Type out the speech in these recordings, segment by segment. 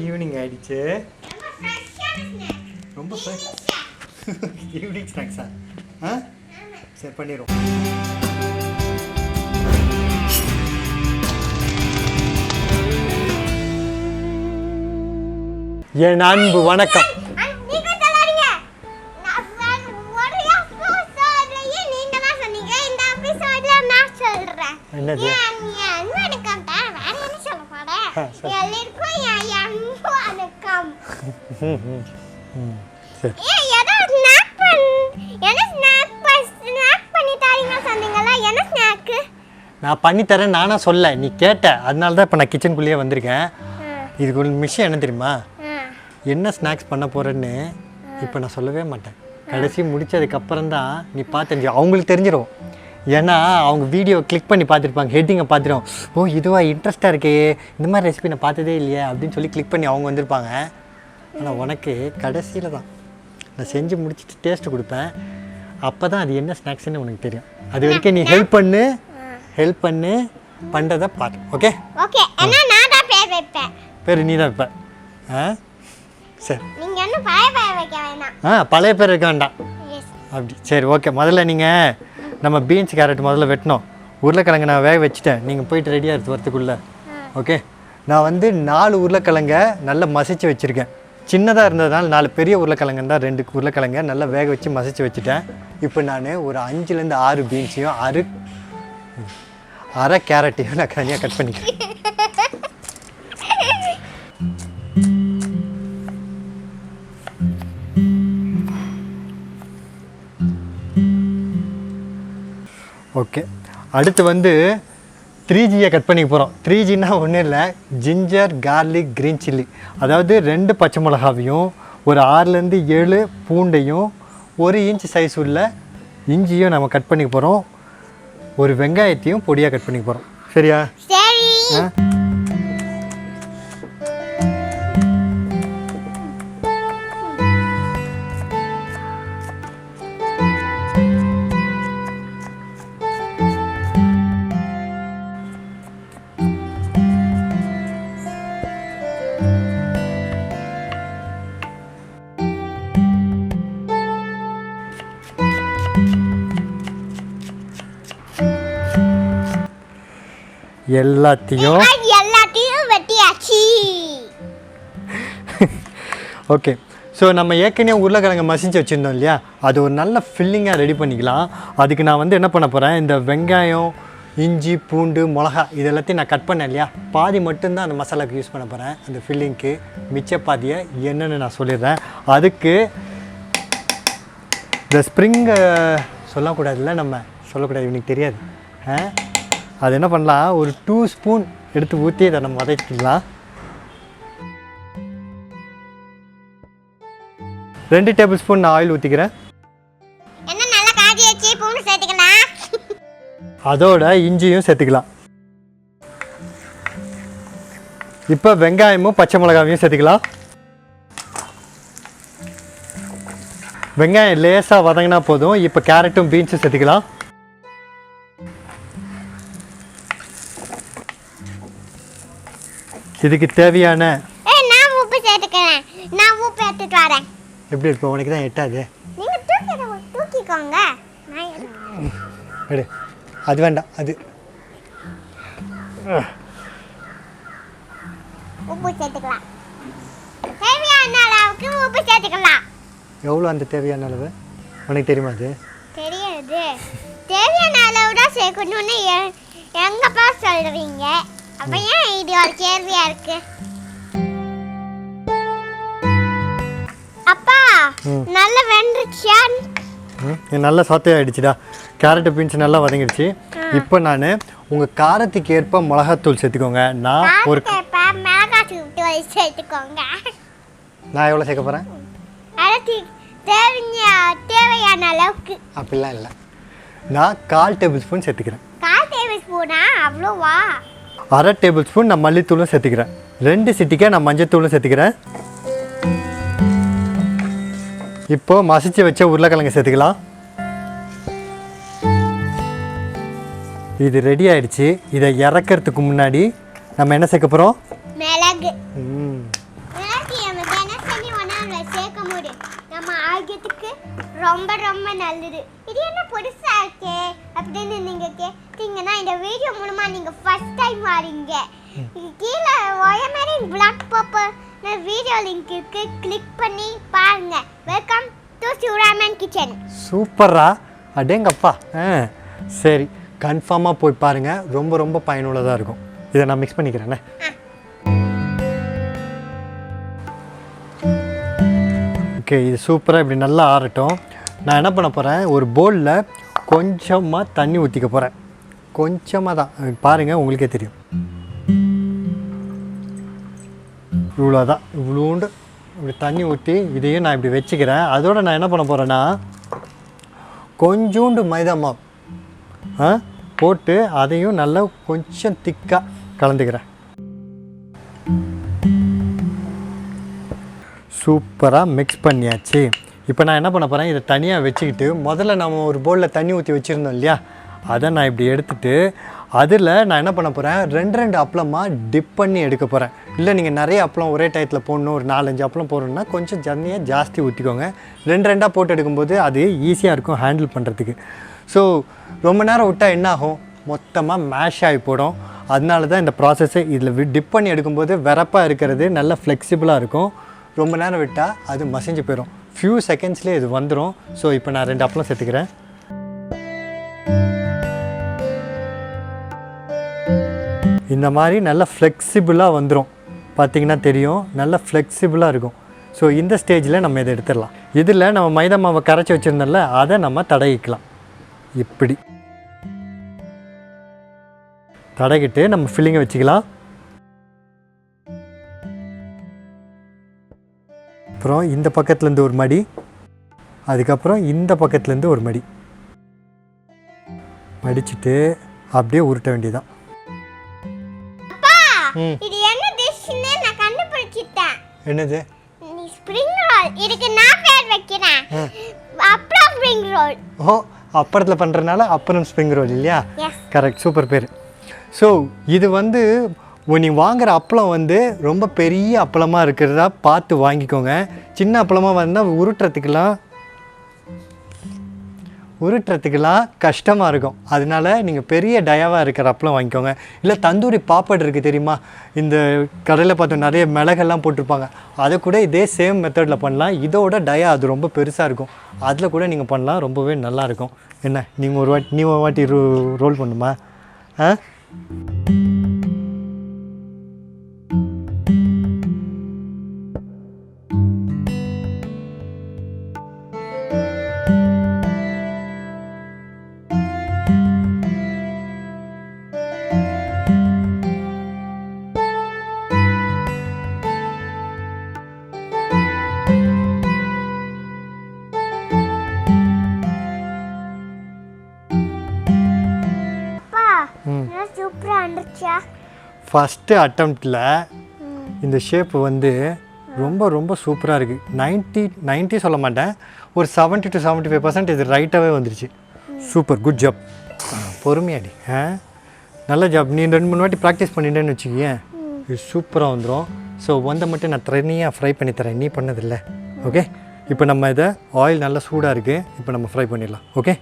Evening ஆயிடுச்சு. ரொம்ப evening ஸ்நாக்ஸா? சரி பண்ணிடுவோம். என் அன்பு வணக்கம். என்னது? நான் பண்ணித்தரேன் நானா சொல்ல, நீ கேட்ட, அதனால தான் இப்போ நான் கிச்சனுக்குள்ளேயே வந்திருக்கேன். இதுக்கு ஒரு விஷயம் என்ன தெரியுமா? என்ன ஸ்நாக்ஸ் பண்ண போகிறேன்னு இப்போ நான் சொல்லவே மாட்டேன். கடைசி முடித்ததுக்கப்புறம் தான் நீ பார்த்து அவங்களுக்கு தெரிஞ்சிடும். ஏன்னா அவங்க வீடியோ கிளிக் பண்ணி பார்த்துருப்பாங்க, ஹெட்டிங்கை பார்த்துடும். ஓ இதுவா இன்ட்ரெஸ்ட்டாக இருக்கே, இந்த மாதிரி ரெசிபி நான் பார்த்ததே இல்லையே அப்படின்னு சொல்லி கிளிக் பண்ணி அவங்க வந்திருப்பாங்க. ஆனால் உனக்கு கடைசியில் தான் நான் செஞ்சு முடிச்சுட்டு டேஸ்ட்டு கொடுப்பேன். அப்போ தான் அது என்ன ஸ்நாக்ஸ்ன்னு உனக்கு தெரியும். அது வரைக்கும் நீ ஹெல்ப் பண்ணு பண்ணுறதை பாரு. Okay okay. நான் தான் பேர் வைப்பேன். பேர் நீ தான் வைப்பேன். சரி. நீங்கள் என்ன பழைய பேர் வைக்க வேணாம். பழைய பேர் வைக்க வேண்டாம். அப்படி சரி ஓகே. முதல்ல நீங்கள் நம்ம பீன்ஸ் கேரட் முதல்ல வெட்டணும். உருளைக்கிழங்கு நான் வேக வச்சுட்டேன், நீங்கள் போயிட்டு ரெடியாக எடுத்து வரத்துக்குள்ளே. ஓகே. நான் வந்து 4 உருளைக்கிழங்கை நல்லா மசிச்சு வச்சுருக்கேன். சின்னதாக இருந்ததுனால 4 பெரிய உருளைக்கிழங்கு தான் 2 உருளைக்கிழங்கை நல்லா வேக வச்சு மசிச்சு வச்சுட்டேன். இப்போ நான் ஒரு 5லேருந்து 6 பீன்ஸையும் அரை கேரட்டையும் நான் தனியாக கட் பண்ணிக்கிறேன். ஓகே. அடுத்து வந்து 3Gயை கட் பண்ணிக்க போகிறோம். 3Gனா ஒன்றும் இல்லை, ஜிஞ்சர் கார்லிக் க்ரீன் சில்லி. அதாவது 2 பச்சை மிளகாவையும் ஒரு 6லேருந்து 7 பூண்டையும் 1 இன்ச் சைஸ் உள்ள இஞ்சியும் நம்ம கட் பண்ணிக்க போகிறோம். ஒரு வெங்காயத்தையும் பொடியாக கட் பண்ணிக்க போகிறோம். சரியா? எல்லாத்தையும் வெட்டியாச்சு. ஓகே. ஸோ நம்ம ஏற்கனவே உருளைக்கிழங்கு மசிச்சு வச்சுருந்தோம் இல்லையா, அது ஒரு நல்ல ஃபில்லிங்காக ரெடி பண்ணிக்கலாம். அதுக்கு நான் வந்து என்ன பண்ண போகிறேன், இந்த வெங்காயம் இஞ்சி பூண்டு மிளகா இது எல்லாத்தையும் நான் கட் பண்ணேன் இல்லையா, பாதி மட்டும்தான் அந்த மசாலாவுக்கு யூஸ் பண்ண போகிறேன் அந்த ஃபில்லிங்க்கு. மிச்ச பாதியை என்னென்னு நான் சொல்லிடுறேன். அதுக்கு இந்த ஸ்ப்ரிங்கை சொல்லக்கூடாதுல்ல, நம்ம சொல்லக்கூடாது, இவனுக்கு தெரியாது. அது என்ன பண்ணலாம், ஒரு 2 ஸ்பூன் எடுத்து ஊற்றி அதை நம்ம வதக்கிக்கலாம். 2 டேபிள் ஸ்பூன் நான் ஆயில் ஊற்றிக்கிறேன். அதோட இஞ்சியும் சேர்த்துக்கலாம். இப்போ வெங்காயமும் பச்சை மிளகாவையும் சேர்த்துக்கலாம். வெங்காயம் லேசாக வதங்கினா போதும். இப்போ கேரட்டும் பீன்ஸும் சேர்த்துக்கலாம். இதுக்கு தேவையான எப்படி இருக்கும், உனக்கு தான் எட்டாது. அது வேண்டாம், அது உப்பு சேர்த்துக்கலாம். தேவையான அளவுக்கு உப்பு சேர்த்துக்கலாம். எவ்வளோ அந்த தேவையான அளவு உனக்கு தெரியுமா? அது தெரியாது. தேவையான அளவு தான் சேர்க்கணும்னு எங்கப்பா சொல்றீங்க? அப்ப ஏன் இது ஒரு கேள்வியா இருக்கு? அப்பா நல்லா வெந்துருச்சா? நல்லா சாத்தையாயிடுச்சுடா. கேரட் பீன்ஸ் நல்லா வதங்கிடுச்சு. இப்போ நான் உங்கள் காரத்துக்கு ஏற்ப மிளகாத்தூள் சேர்த்துக்கோங்க. நான் ஒரு மிளகாத்தூள் சேர்த்துக்கோங்க. நான் எவ்வளோ சேர்க்க போகிறேன்? தேவையான அளவுக்கு. அப்படிலாம் இல்லை, நான் 1/4 டேபிள் ஸ்பூன் சேர்த்துக்கிறேன். 1/4 டேபிள் ஸ்பூனா? அவ்வளோவா? 1/2 டேபிள் ஸ்பூன் நான் மல்லித்தூளும் சேர்த்துக்கிறேன். 2 சிட்டிக்காய் நான் மஞ்சத்தூளும் சேர்த்துக்கிறேன். இப்போ மசிச்சு வச்ச உருளைக்கிழங்கு சேர்த்துக்கலாம். இது ரெடி ஆயிடுச்சு. இதை இறக்கிறதுக்கு முன்னாடி நம்ம என்ன சேர்க்க போகிறோம்? மிளகு. தேவையான சேர்க்கும்போது நம்ம ஆரோக்கியத்துக்கு ரொம்ப ரொம்ப நல்லது. இது என்ன புதுசா இருக்கே அப்படின்னு நீங்கள் கேட்டீங்கன்னா இந்த வீடியோ மூலமாக நீங்கள் ஃபர்ஸ்ட் டைம் வரீங்க. கீழே ஒயமேரின் பிளாக் பாப்பர் வீடியோ லிங்க் இருக்கு, கிளிக் பண்ணி பாருங்க. Welcome to SivaRaman kitchen. சூப்பரா, அடேங்கப்பா. சரி, கன்ஃபார்மாக போய் பாருங்கள், ரொம்ப ரொம்ப பயனுள்ளதாக இருக்கும். இதை நான் மிக்ஸ் பண்ணிக்கிறேண்ணே. ஓகே, இது சூப்பராக இப்படி நல்லா ஆறட்டும். நான் என்ன பண்ண போகிறேன், ஒரு பவுலில் கொஞ்சமாக தண்ணி ஊற்றிக்க போகிறேன். கொஞ்சமாக தான், பாருங்கள் உங்களுக்கே தெரியும். இவ்வளோதான், இவ்வளோண்டு இப்படி தண்ணி ஊற்றி இதையும் நான் இப்படி வச்சுக்கிறேன். அதோடு நான் என்ன பண்ண போகிறேன்னா கொஞ்சோண்டு மைதா மாவு போட்டு அதையும் நல்லா கொஞ்சம் திக்காக கலந்துக்கிறேன். சூப்பராக மிக்ஸ் பண்ணியாச்சு. இப்போ நான் என்ன பண்ண போகிறேன், இதை தனியாக வச்சுக்கிட்டு முதல்ல நம்ம ஒரு பவுலில் தண்ணி ஊற்றி வச்சுருந்தோம் இல்லையா, அதை நான் இப்படி எடுத்துகிட்டு அதில் நான் என்ன பண்ண போகிறேன், 2 அப்பளமாக டிப் பண்ணி எடுக்க போகிறேன். இல்லை நீங்கள் நிறைய அப்பளம் ஒரே டயத்தில் போடணும், ஒரு 4-5 அப்பளம் போடணுன்னா கொஞ்சம் ஜன்னியாக ஜாஸ்தி ஊற்றிக்கோங்க. 2 போட்டு எடுக்கும்போது அது ஈஸியாக இருக்கும் ஹேண்டில் பண்ணுறதுக்கு. ஸோ ரொம்ப நேரம் விட்டால் என்ன ஆகும், மொத்தமாக மேஷ் ஆகி போடும். அதனால தான் இந்த ப்ராசஸ்ஸை இதில் டிப் பண்ணி எடுக்கும்போது வெறப்பாக இருக்கிறது நல்லா ஃப்ளெக்சிபிளாக இருக்கும். ரொம்ப நேரம் விட்டால் அது மசிஞ்சு போயிடும். ஃபியூ செகண்ட்ஸ்லேயே இது வந்துடும். ஸோ இப்போ நான் 2 அப்பளம் சேர்த்துக்கிறேன். இந்த மாதிரி நல்லா ஃப்ளெக்சிபிளாக வந்துடும். பார்த்திங்கன்னா தெரியும், நல்லா ஃப்ளெக்சிபிளாக இருக்கும். ஸோ இந்த ஸ்டேஜில் நம்ம இதை எடுத்துடலாம். இதில் நம்ம மைதா மாவை கரைச்சி வச்சுருந்தோம்ல, அதை நம்ம தடவிக்கலாம். இப்படி தடவிட்டு நம்ம ஃபில்லிங்கை வச்சுக்கலாம். அப்புறம் இந்த பக்கத்துலேருந்து ஒரு மடி, அதுக்கப்புறம் இந்த பக்கத்துலேருந்து ஒரு மடி மடிச்சுட்டு அப்படியே உருட்ட வேண்டியதான். இது என்ன டிஷ்னு நான் கண்டுபிடிச்சிட்டேன். என்னது? Spring roll. இதுக்கு நான் பேர் வைக்கிறேன், அப்பளம் ஸ்ப்ரிங் ரோல். ஓ, அப்பளத்தில் பண்ணுறதுனால அப்பளம் ஸ்ப்ரிங் ரோல் இல்லையா? கரெக்ட், சூப்பர் பேர். ஸோ இது வந்து நீங்கள் வாங்குகிற அப்பளம் வந்து ரொம்ப பெரிய அப்பளமாக இருக்கிறதா பார்த்து வாங்கிக்கோங்க. சின்ன அப்பளமாக வந்தால் உருட்டுறதுக்கெல்லாம் கஷ்டமாக இருக்கும். அதனால நீங்கள் பெரிய டயாவாக இருக்கிற அப்பளம் வாங்கிக்கோங்க. இல்லை தந்தூரி பாப்பட் இருக்குது தெரியுமா, இந்த கடையில் பார்த்தோம் நிறைய மிளகெல்லாம் போட்டிருப்பாங்க, அதை கூட இதே சேம் மெத்தடில் பண்ணலாம். இதோட டயா அது ரொம்ப பெருசாக இருக்கும், அதில் கூட நீங்கள் பண்ணலாம், ரொம்பவே நல்லாயிருக்கும். என்ன நீங்கள் ஒரு வாட்டி ரோல் பண்ணுமா? ஃபஸ்ட்டு அட்டம்ப்டில் இந்த ஷேப் வந்து ரொம்ப ரொம்ப சூப்பராக இருக்குது. 90 சொல்ல மாட்டேன், ஒரு 70 to 75% இது ரைட்டாகவே வந்துருச்சு. Super, good job. பொறுமையாடி, நல்ல ஜாப். நீ 2-3 வாட்டி ப்ராக்டிஸ் பண்ணிட்டேன்னு வச்சுக்கேன், இது சூப்பராக வந்துடும். ஸோ மட்டும் நான் தனியாக ஃப்ரை பண்ணி தரேன், நீ பண்ணதில்லை. ஓகே, இப்போ நம்ம இதை ஆயில் நல்லா சூடாக இருக்குது, இப்போ நம்ம ஃப்ரை பண்ணிடலாம். ஓகே,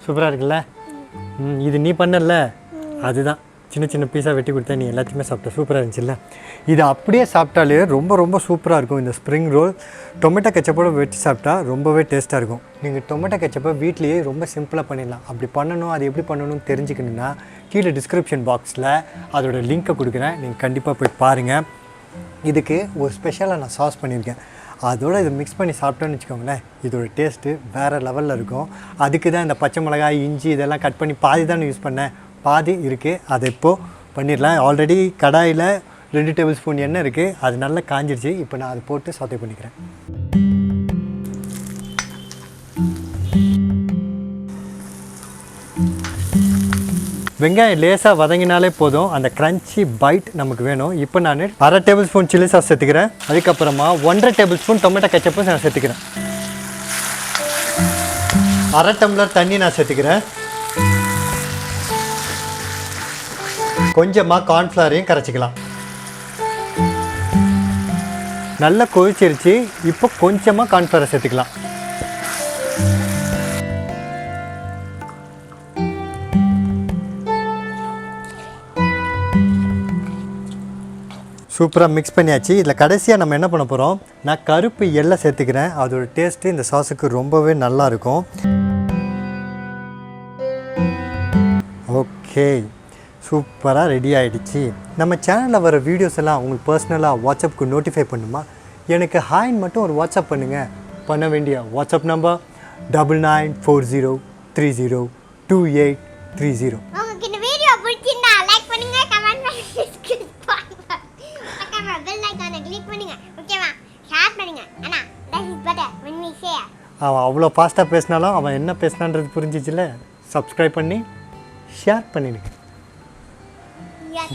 சூப்பராக இருக்குல்ல? இது நீ பண்ணல, அதுதான் சின்ன சின்ன பீஸாக வெட்டி கொடுத்தா நீ எல்லாத்தையுமே சாப்பிட்ட. சூப்பராக இருந்துச்சுல்ல? இது அப்படியே சாப்பிட்டாலே ரொம்ப ரொம்ப சூப்பராக இருக்கும். இந்த ஸ்ப்ரிங் ரோல் டொமேட்டோ கெச்சப்போடு வெட்டி சாப்பிட்டா ரொம்பவே டேஸ்ட்டாக இருக்கும். நீங்கள் டொமேட்டோ கெச்சப்பை வீட்லேயே ரொம்ப சிம்பிளாக பண்ணிடலாம். அப்படி பண்ணணும், அது எப்படி பண்ணணும்னு தெரிஞ்சுக்கணுன்னா கீழே டிஸ்கிரிப்ஷன் பாக்ஸில் அதோடய லிங்க்கை கொடுக்குறேன், நீங்கள் கண்டிப்பாக போய் பாருங்கள். இதுக்கு ஒரு ஸ்பெஷலாக நான் சாஸ் பண்ணியிருக்கேன், அதோடு இதை மிக்ஸ் பண்ணி சாப்பிட்டோன்னு வச்சுக்கோங்களேன், இதோட டேஸ்ட்டு வேறு லெவலில் இருக்கும். அதுக்கு தான் இந்த பச்சை மிளகாய், இஞ்சி இதெல்லாம் கட் பண்ணி பாதி தான் யூஸ் பண்ணேன், பாதி இருக்குது, அதை இப்போது பண்ணிடலாம். ஆல்ரெடி கடாயில் 2 டேபிள் ஸ்பூன் எண்ணெய் இருக்குது, அது நல்லா காஞ்சிடுச்சு. இப்போ நான் அதை போட்டு சாட்டே பண்ணிக்கிறேன். வெங்காயம் லேசாக வதங்கினாலே போதும், அந்த க்ரன்ச்சி பைட் நமக்கு வேணும். இப்போ நான் 1/2 டேபிள் ஸ்பூன் சில்லி சாஸ் சேர்த்துக்கிறேன். அதுக்கப்புறமா 1.5 டேபிள் ஸ்பூன் டொமேட்டோ கெச்சப்பும் நான் சேர்த்துக்கிறேன். 1/2 டம்ளர் தண்ணி நான் சேர்த்துக்கிறேன். கொஞ்சமாக கார்ன்ஃப்ளவரையும் கரைச்சிக்கலாம். நல்லா கொதிச்சிருச்சு. இப்போ கொஞ்சமாக கார்ன்ஃப்ளவரை சேர்த்துக்கலாம். சூப்பராக மிக்ஸ் பண்ணியாச்சு. இதில் கடைசியாக நம்ம என்ன பண்ண போகிறோம், நான் கருப்பு எள்ளை சேர்த்துக்கிறேன். அதோட டேஸ்ட்டு இந்த சாஸுக்கு ரொம்பவே நல்லாயிருக்கும். ஓகே, சூப்பராக ரெடி ஆகிடுச்சு. நம்ம சேனலில் வர வீடியோஸ் எல்லாம் உங்களுக்கு பர்சனலாக வாட்ஸ்அப்புக்கு நோட்டிஃபை பண்ணுமா? எனக்கு ஹாய்ன்னு மட்டும் ஒரு வாட்ஸ்அப் பண்ணுங்கள். பண்ண வேண்டிய வாட்ஸ்அப் நம்பர் 9940302830. உங்களுக்கு இந்த வீடியோ பிடிச்சிருந்தா லைக் பண்ணுங்க, கமெண்ட் பண்ணுங்க, பெல் ஐகானை கிளிக் பண்ணுங்க. ஓகேவா? ஷேர் பண்ணுங்க. அண்ணா that is better when we share. அவன் அவ்வளோ ஃபாஸ்ட்டாக பேசினாலும் அவன் என்ன பேசினான்றது புரிஞ்சிச்சுல. சப்ஸ்கிரைப் பண்ணி ஷேர் பண்ணிடுங்க. Yeah.